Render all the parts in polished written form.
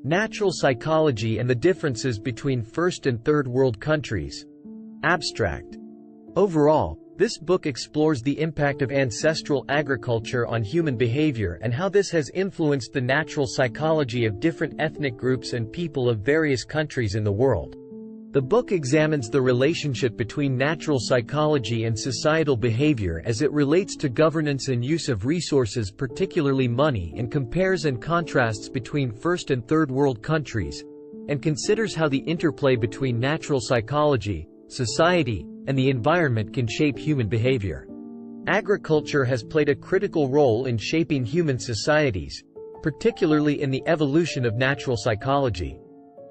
Natural psychology and the differences between first and third world countries. Abstract. Overall, this book explores the impact of ancestral agriculture on human behavior and how this has influenced the natural psychology of different ethnic groups and people of various countries in the world. The book examines the relationship between natural psychology and societal behavior as it relates to governance and use of resources, particularly money, and compares and contrasts between first and third world countries, and considers how the interplay between natural psychology, society, and the environment can shape human behavior. Agriculture has played a critical role in shaping human societies, particularly in the evolution of natural psychology.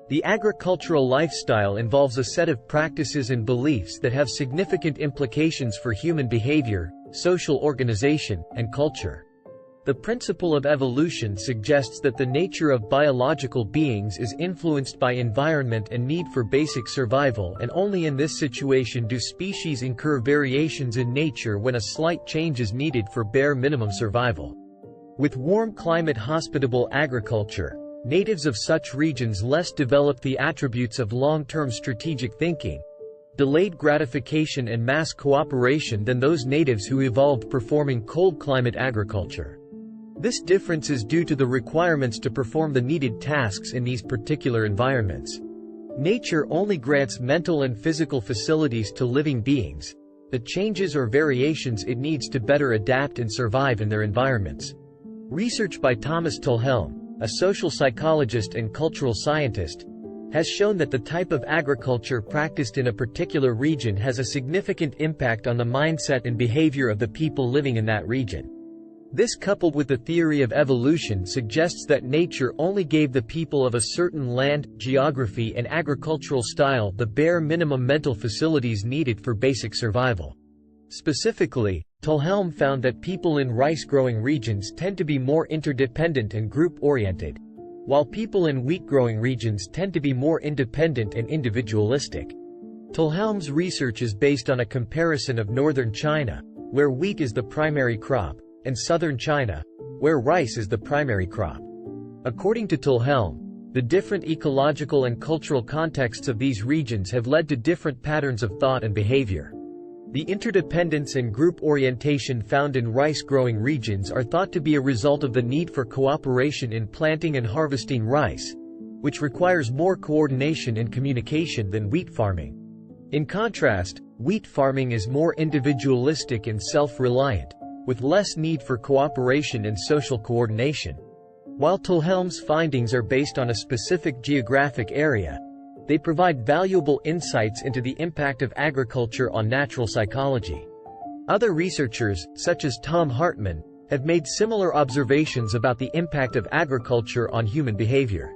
The agricultural lifestyle involves a set of practices and beliefs that have significant implications for human behavior, social organization, and culture. The principle of evolution suggests that the nature of biological beings is influenced by environment and need for basic survival, and only in this situation do species incur variations in nature when a slight change is needed for bare minimum survival. With warm climate hospitable agriculture, natives of such regions less develop the attributes of long-term strategic thinking, delayed gratification, and mass cooperation than those natives who evolved performing cold climate agriculture. This difference is due to the requirements to perform the needed tasks in these particular environments. Nature only grants mental and physical facilities to living beings, the changes or variations it needs to better adapt and survive in their environments. Research by Thomas Tullhelm, a social psychologist and cultural scientist, has shown that the type of agriculture practiced in a particular region has a significant impact on the mindset and behavior of the people living in that region. This, coupled with the theory of evolution, suggests that nature only gave the people of a certain land, geography, and agricultural style the bare minimum mental facilities needed for basic survival. Specifically, Tullhelm found that people in rice-growing regions tend to be more interdependent and group-oriented, while people in wheat-growing regions tend to be more independent and individualistic. Tullhelm's research is based on a comparison of northern China, where wheat is the primary crop, and southern China, where rice is the primary crop. According to Tullhelm, the different ecological and cultural contexts of these regions have led to different patterns of thought and behavior. The interdependence and group orientation found in rice-growing regions are thought to be a result of the need for cooperation in planting and harvesting rice, which requires more coordination and communication than wheat farming. In contrast, wheat farming is more individualistic and self-reliant, with less need for cooperation and social coordination. While Tullhelm's findings are based on a specific geographic area, they provide valuable insights into the impact of agriculture on natural psychology. Other researchers, such as Tom Hartman, have made similar observations about the impact of agriculture on human behavior.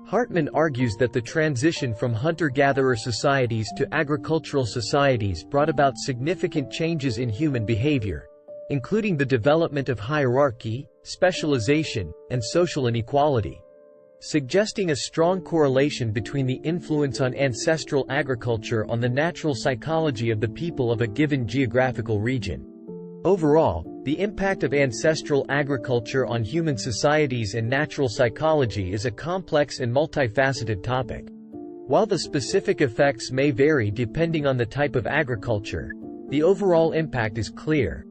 Hartman argues that the transition from hunter-gatherer societies to agricultural societies brought about significant changes in human behavior, including the development of hierarchy, specialization, and social inequality, suggesting a strong correlation between the influence on ancestral agriculture on the natural psychology of the people of a given geographical region. Overall, the impact of ancestral agriculture on human societies and natural psychology is a complex and multifaceted topic. While the specific effects may vary depending on the type of agriculture, the overall impact is clear.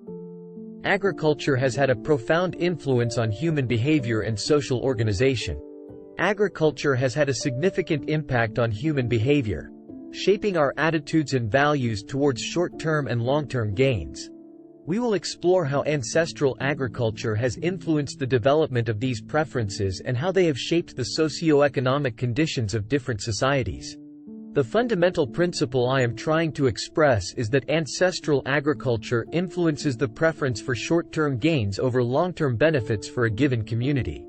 Agriculture has had a profound influence on human behavior and social organization. Agriculture has had a significant impact on human behavior, shaping our attitudes and values towards short-term and long-term gains. We will explore how ancestral agriculture has influenced the development of these preferences and how they have shaped the socio-economic conditions of different societies. The fundamental principle I am trying to express is that ancestral agriculture influences the preference for short-term gains over long-term benefits for a given community.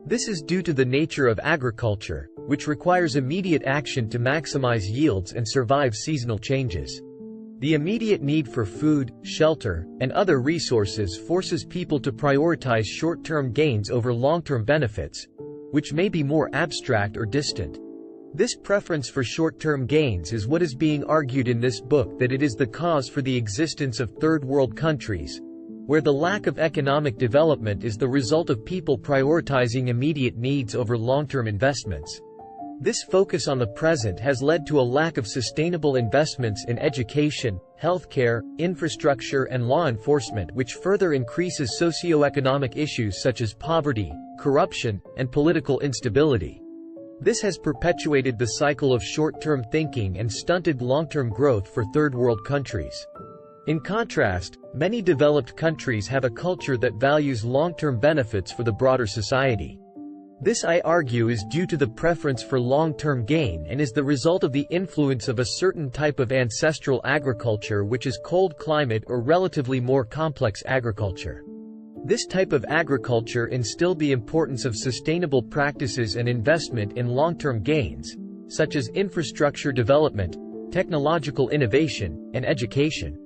This is due to the nature of agriculture, which requires immediate action to maximize yields and survive seasonal changes. The immediate need for food, shelter, and other resources forces people to prioritize short-term gains over long-term benefits, which may be more abstract or distant. This preference for short-term gains is what is being argued in this book, that it is the cause for the existence of third world countries, where the lack of economic development is the result of people prioritizing immediate needs over long-term investments. This focus on the present has led to a lack of sustainable investments in education, healthcare, infrastructure and law enforcement, which further increases socio-economic issues such as poverty, corruption, and political instability. This has perpetuated the cycle of short-term thinking and stunted long-term growth for third-world countries. In contrast, many developed countries have a culture that values long-term benefits for the broader society. This, I argue, is due to the preference for long-term gain and is the result of the influence of a certain type of ancestral agriculture, which is cold climate or relatively more complex agriculture. This type of agriculture instilled the importance of sustainable practices and investment in long-term gains, such as infrastructure development, technological innovation, and education.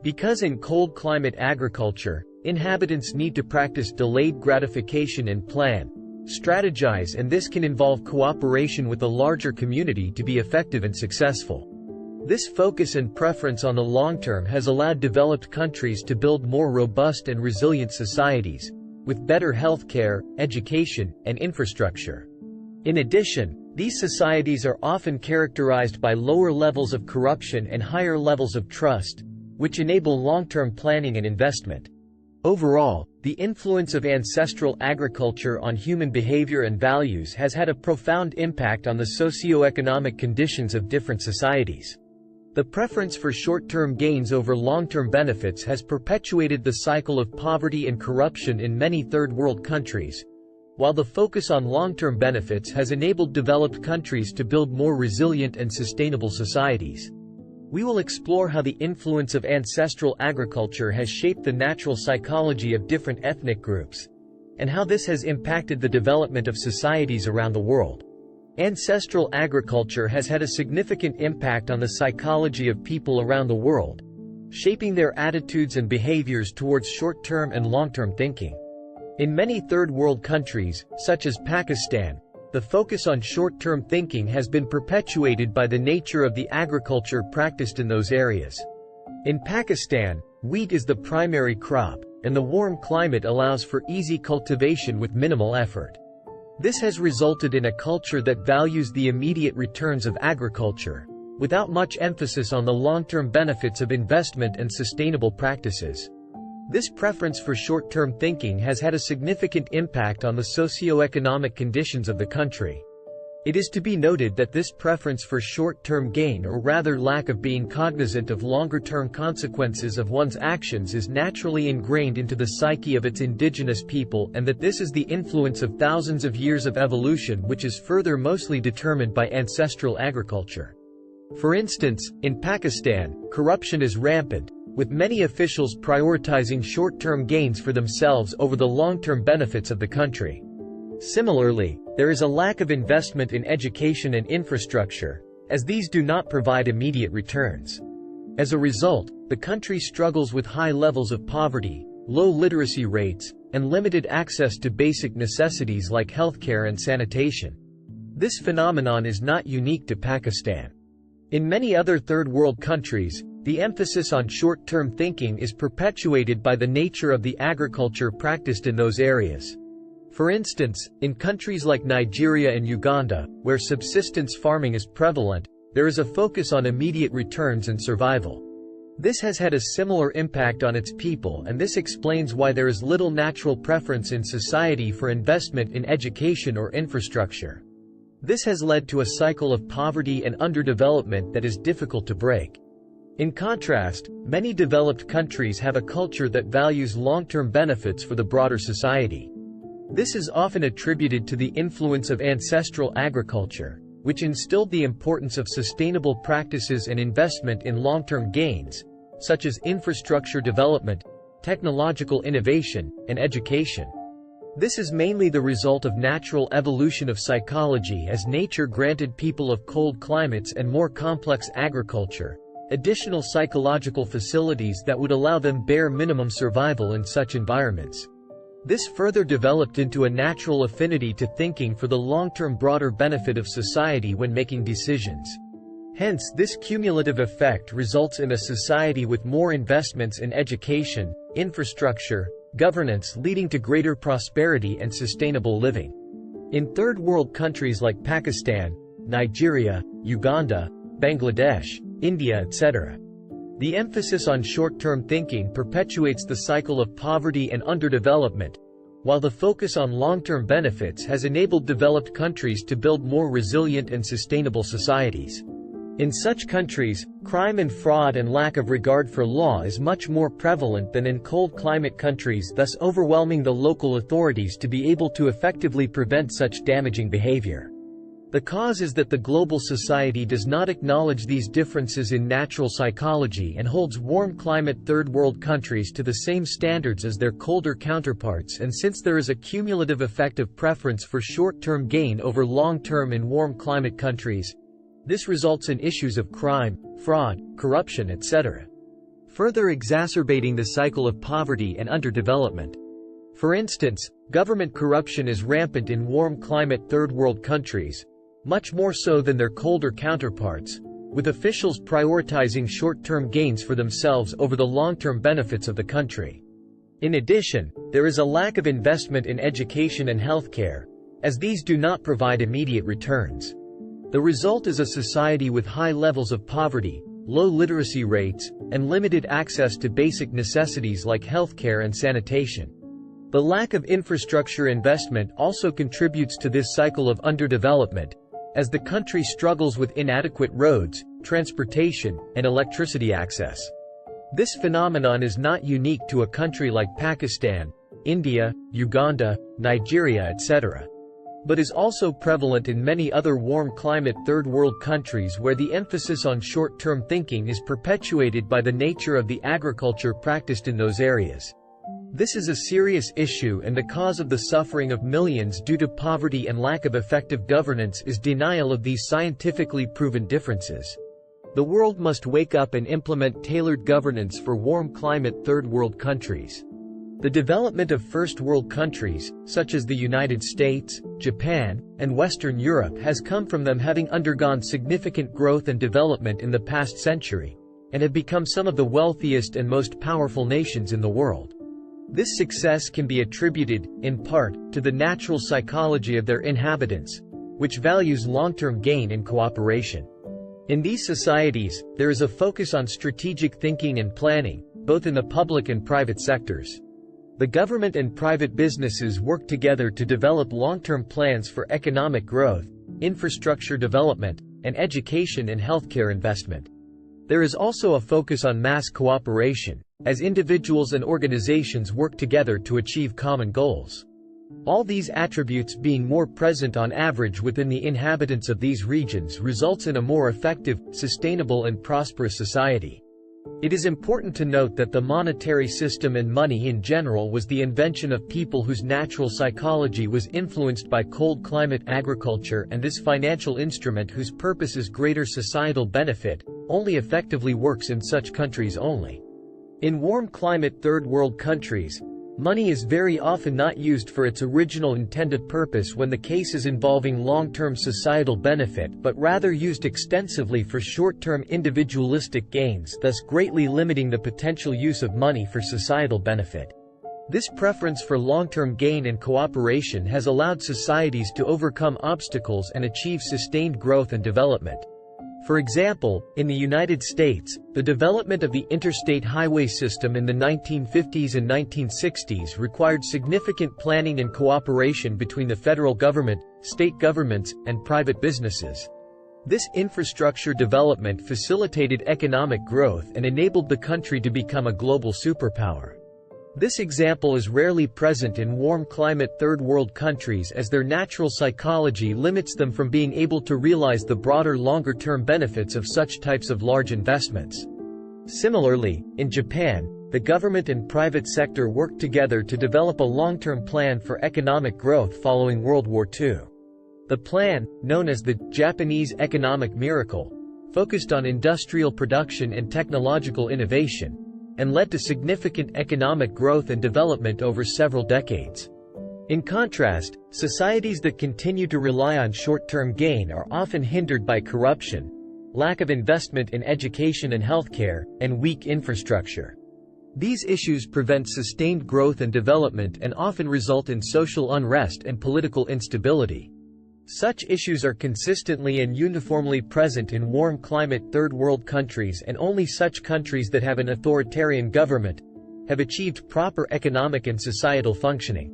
Because in cold climate agriculture, inhabitants need to practice delayed gratification and plan, strategize, and this can involve cooperation with a larger community to be effective and successful. This focus and preference on the long term has allowed developed countries to build more robust and resilient societies, with better healthcare, education, and infrastructure. In addition, these societies are often characterized by lower levels of corruption and higher levels of trust, which enable long-term planning and investment. Overall, the influence of ancestral agriculture on human behavior and values has had a profound impact on the socio-economic conditions of different societies. The preference for short-term gains over long-term benefits has perpetuated the cycle of poverty and corruption in many third-world countries, while the focus on long-term benefits has enabled developed countries to build more resilient and sustainable societies. We will explore how the influence of ancestral agriculture has shaped the natural psychology of different ethnic groups, and how this has impacted the development of societies around the world. Ancestral agriculture has had a significant impact on the psychology of people around the world, shaping their attitudes and behaviors towards short-term and long-term thinking. In many third-world countries, such as Pakistan, the focus on short-term thinking has been perpetuated by the nature of the agriculture practiced in those areas. In Pakistan, wheat is the primary crop, and the warm climate allows for easy cultivation with minimal effort. This has resulted in a culture that values the immediate returns of agriculture, without much emphasis on the long-term benefits of investment and sustainable practices. This preference for short-term thinking has had a significant impact on the socio-economic conditions of the country. It is to be noted that this preference for short-term gain, or rather lack of being cognizant of longer-term consequences of one's actions, is naturally ingrained into the psyche of its indigenous people, and that this is the influence of thousands of years of evolution, which is further mostly determined by ancestral agriculture. For instance, in Pakistan, corruption is rampant, with many officials prioritizing short-term gains for themselves over the long-term benefits of the country. Similarly, there is a lack of investment in education and infrastructure, as these do not provide immediate returns. As a result, the country struggles with high levels of poverty, low literacy rates, and limited access to basic necessities like healthcare and sanitation. This phenomenon is not unique to Pakistan. In many other third-world countries, the emphasis on short-term thinking is perpetuated by the nature of the agriculture practiced in those areas. For instance, in countries like Nigeria and Uganda, where subsistence farming is prevalent, there is a focus on immediate returns and survival. This has had a similar impact on its people, and this explains why there is little natural preference in society for investment in education or infrastructure. This has led to a cycle of poverty and underdevelopment that is difficult to break. In contrast, many developed countries have a culture that values long-term benefits for the broader society. This is often attributed to the influence of ancestral agriculture, which instilled the importance of sustainable practices and investment in long-term gains, such as infrastructure development, technological innovation, and education. This is mainly the result of natural evolution of psychology, as nature granted people of cold climates and more complex agriculture additional psychological facilities that would allow them bare minimum survival in such environments. This further developed into a natural affinity to thinking for the long-term broader benefit of society when making decisions. Hence, this cumulative effect results in a society with more investments in education, infrastructure, governance, leading to greater prosperity and sustainable living. In third world countries like Pakistan, Nigeria, Uganda, Bangladesh, India, etc., the emphasis on short-term thinking perpetuates the cycle of poverty and underdevelopment, while the focus on long-term benefits has enabled developed countries to build more resilient and sustainable societies. In such countries, crime and fraud and lack of regard for law is much more prevalent than in cold climate countries, thus overwhelming the local authorities to be able to effectively prevent such damaging behavior. The cause is that the global society does not acknowledge these differences in natural psychology and holds warm climate third world countries to the same standards as their colder counterparts, and since there is a cumulative effect of preference for short-term gain over long-term in warm climate countries, this results in issues of crime, fraud, corruption, etc., further exacerbating the cycle of poverty and underdevelopment. For instance, government corruption is rampant in warm climate third world countries, much more so than their colder counterparts, with officials prioritizing short-term gains for themselves over the long-term benefits of the country. In addition, there is a lack of investment in education and healthcare, as these do not provide immediate returns. The result is a society with high levels of poverty, low literacy rates, and limited access to basic necessities like healthcare and sanitation. The lack of infrastructure investment also contributes to this cycle of underdevelopment, as the country struggles with inadequate roads, transportation, and electricity access. This phenomenon is not unique to a country like Pakistan, India, Uganda, Nigeria, etc., but is also prevalent in many other warm climate third world countries where the emphasis on short-term thinking is perpetuated by the nature of the agriculture practiced in those areas. This is a serious issue, and the cause of the suffering of millions due to poverty and lack of effective governance is denial of these scientifically proven differences. The world must wake up and implement tailored governance for warm climate third world countries. The development of first world countries, such as the United States, Japan, and Western Europe, has come from them having undergone significant growth and development in the past century, and have become some of the wealthiest and most powerful nations in the world. This success can be attributed, in part, to the natural psychology of their inhabitants, which values long-term gain and cooperation. In these societies, there is a focus on strategic thinking and planning, both in the public and private sectors. The government and private businesses work together to develop long-term plans for economic growth, infrastructure development, and education and healthcare investment. There is also a focus on mass cooperation, as individuals and organizations work together to achieve common goals. All these attributes being more present on average within the inhabitants of these regions results in a more effective, sustainable, and prosperous society. It is important to note that the monetary system and money in general was the invention of people whose natural psychology was influenced by cold climate agriculture, and this financial instrument, whose purpose is greater societal benefit, only effectively works in such countries only. In warm climate third world countries, money is very often not used for its original intended purpose when the cases involving long-term societal benefit, but rather used extensively for short-term individualistic gains, thus greatly limiting the potential use of money for societal benefit. This preference for long-term gain and cooperation has allowed societies to overcome obstacles and achieve sustained growth and development. For example, in the United States, the development of the interstate highway system in the 1950s and 1960s required significant planning and cooperation between the federal government, state governments, and private businesses. This infrastructure development facilitated economic growth and enabled the country to become a global superpower. This example is rarely present in warm climate third world countries, as their natural psychology limits them from being able to realize the broader longer-term benefits of such types of large investments. Similarly, in Japan, the government and private sector worked together to develop a long-term plan for economic growth following World War II. The plan, known as the Japanese Economic Miracle, focused on industrial production and technological innovation, and led to significant economic growth and development over several decades. In contrast, societies that continue to rely on short-term gain are often hindered by corruption, lack of investment in education and healthcare, and weak infrastructure. These issues prevent sustained growth and development and often result in social unrest and political instability. Such issues are consistently and uniformly present in warm climate third world countries, and only such countries that have an authoritarian government have achieved proper economic and societal functioning.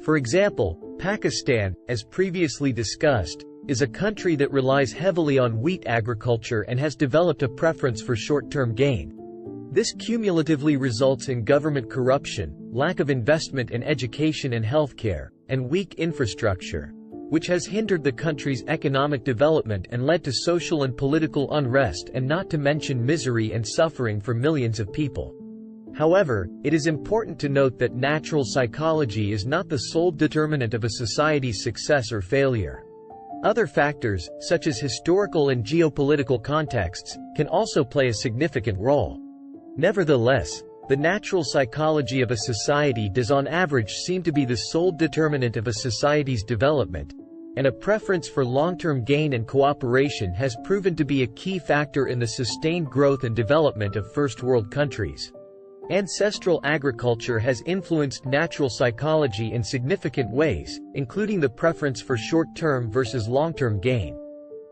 For example, Pakistan, as previously discussed, is a country that relies heavily on wheat agriculture and has developed a preference for short-term gain. This cumulatively results in government corruption, lack of investment in education and healthcare, and weak infrastructure, which has hindered the country's economic development and led to social and political unrest, and not to mention misery and suffering for millions of people. However, it is important to note that natural psychology is not the sole determinant of a society's success or failure. Other factors, such as historical and geopolitical contexts, can also play a significant role. Nevertheless, the natural psychology of a society does on average seem to be the sole determinant of a society's development, and a preference for long-term gain and cooperation has proven to be a key factor in the sustained growth and development of first world countries. Ancestral agriculture has influenced natural psychology in significant ways, including the preference for short-term versus long-term gain.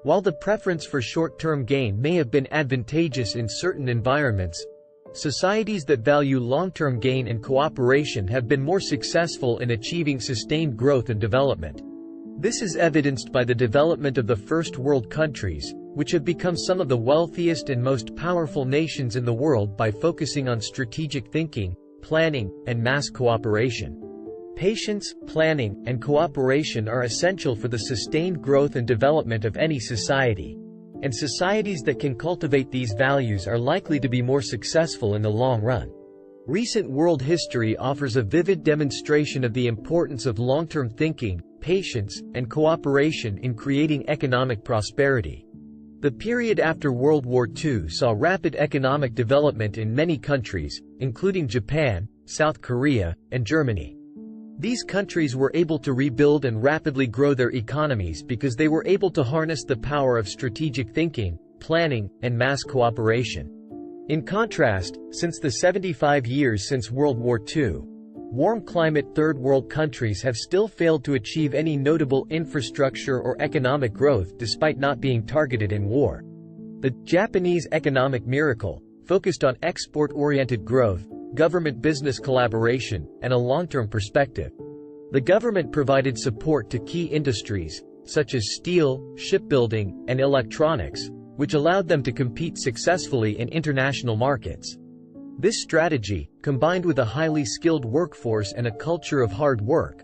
While the preference for short-term gain may have been advantageous in certain environments, societies that value long-term gain and cooperation have been more successful in achieving sustained growth and development. This is evidenced by the development of the first world countries, which have become some of the wealthiest and most powerful nations in the world by focusing on strategic thinking, planning, and mass cooperation. Patience, planning, and cooperation are essential for the sustained growth and development of any society, and societies that can cultivate these values are likely to be more successful in the long run. Recent world history offers a vivid demonstration of the importance of long-term thinking, patience, and cooperation in creating economic prosperity. The period after World War II saw rapid economic development in many countries, including Japan, South Korea, and Germany. These countries were able to rebuild and rapidly grow their economies because they were able to harness the power of strategic thinking, planning, and mass cooperation. In contrast, since the 75 years since World War II, warm climate third world countries have still failed to achieve any notable infrastructure or economic growth despite not being targeted in war. The Japanese economic miracle focused on export-oriented growth, government-business collaboration, and a long-term perspective. The government provided support to key industries, such as steel, shipbuilding, and electronics, which allowed them to compete successfully in international markets. This strategy, combined with a highly skilled workforce and a culture of hard work,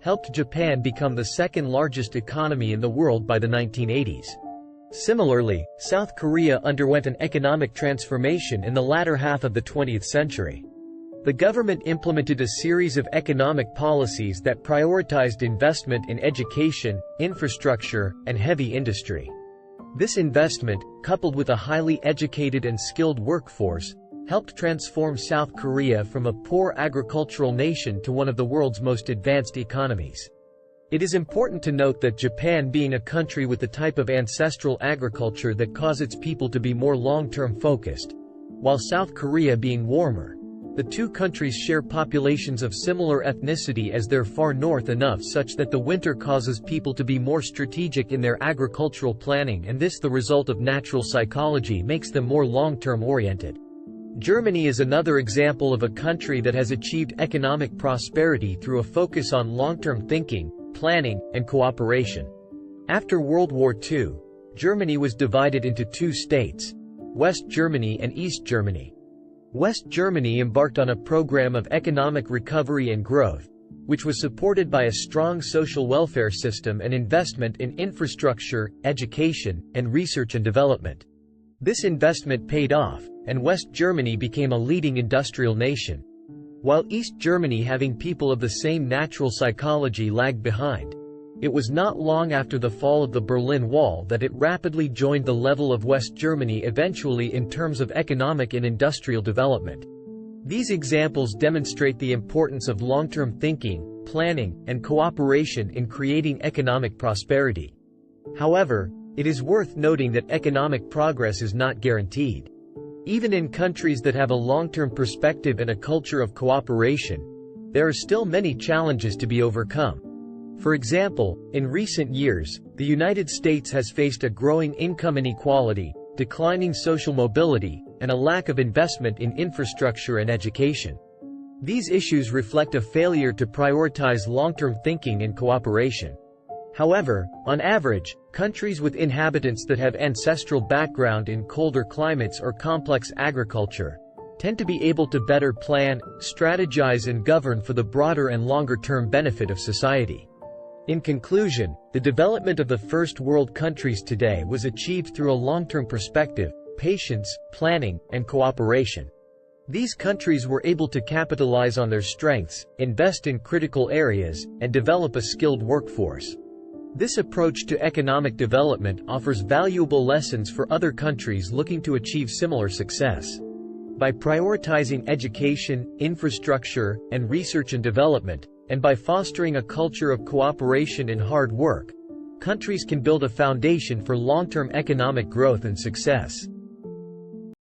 helped Japan become the second-largest economy in the world by the 1980s. Similarly, South Korea underwent an economic transformation in the latter half of the 20th century. The government implemented a series of economic policies that prioritized investment in education, infrastructure, and heavy industry. This investment, coupled with a highly educated and skilled workforce, helped transform South Korea from a poor agricultural nation to one of the world's most advanced economies. It is important to note that Japan, being a country with the type of ancestral agriculture that caused its people to be more long-term focused, while South Korea being warmer, the two countries share populations of similar ethnicity as they're far north enough such that the winter causes people to be more strategic in their agricultural planning, and this, the result of natural psychology, makes them more long-term oriented. Germany is another example of a country that has achieved economic prosperity through a focus on long-term thinking, planning, and cooperation. After World War II, Germany was divided into two states, West Germany and East Germany. West Germany embarked on a program of economic recovery and growth, which was supported by a strong social welfare system and investment in infrastructure, education, and research and development. This investment paid off, and West Germany became a leading industrial nation, while East Germany, having people of the same natural psychology, lagged behind. It was not long after the fall of the Berlin Wall that it rapidly joined the level of West Germany eventually in terms of economic and industrial development. These examples demonstrate the importance of long-term thinking, planning, and cooperation in creating economic prosperity. However, It is worth noting that economic progress is not guaranteed. Even in countries that have a long-term perspective and a culture of cooperation, there are still many challenges to be overcome. For example, in recent years, the United States has faced a growing income inequality, declining social mobility, and a lack of investment in infrastructure and education. These issues reflect a failure to prioritize long-term thinking and cooperation. However, on average, countries with inhabitants that have ancestral background in colder climates or complex agriculture tend to be able to better plan, strategize and govern for the broader and longer-term benefit of society. In conclusion, the development of the first world countries today was achieved through a long-term perspective, patience, planning, and cooperation. These countries were able to capitalize on their strengths, invest in critical areas, and develop a skilled workforce. This approach to economic development offers valuable lessons for other countries looking to achieve similar success. By prioritizing education, infrastructure, and research and development, and by fostering a culture of cooperation and hard work, countries can build a foundation for long-term economic growth and success.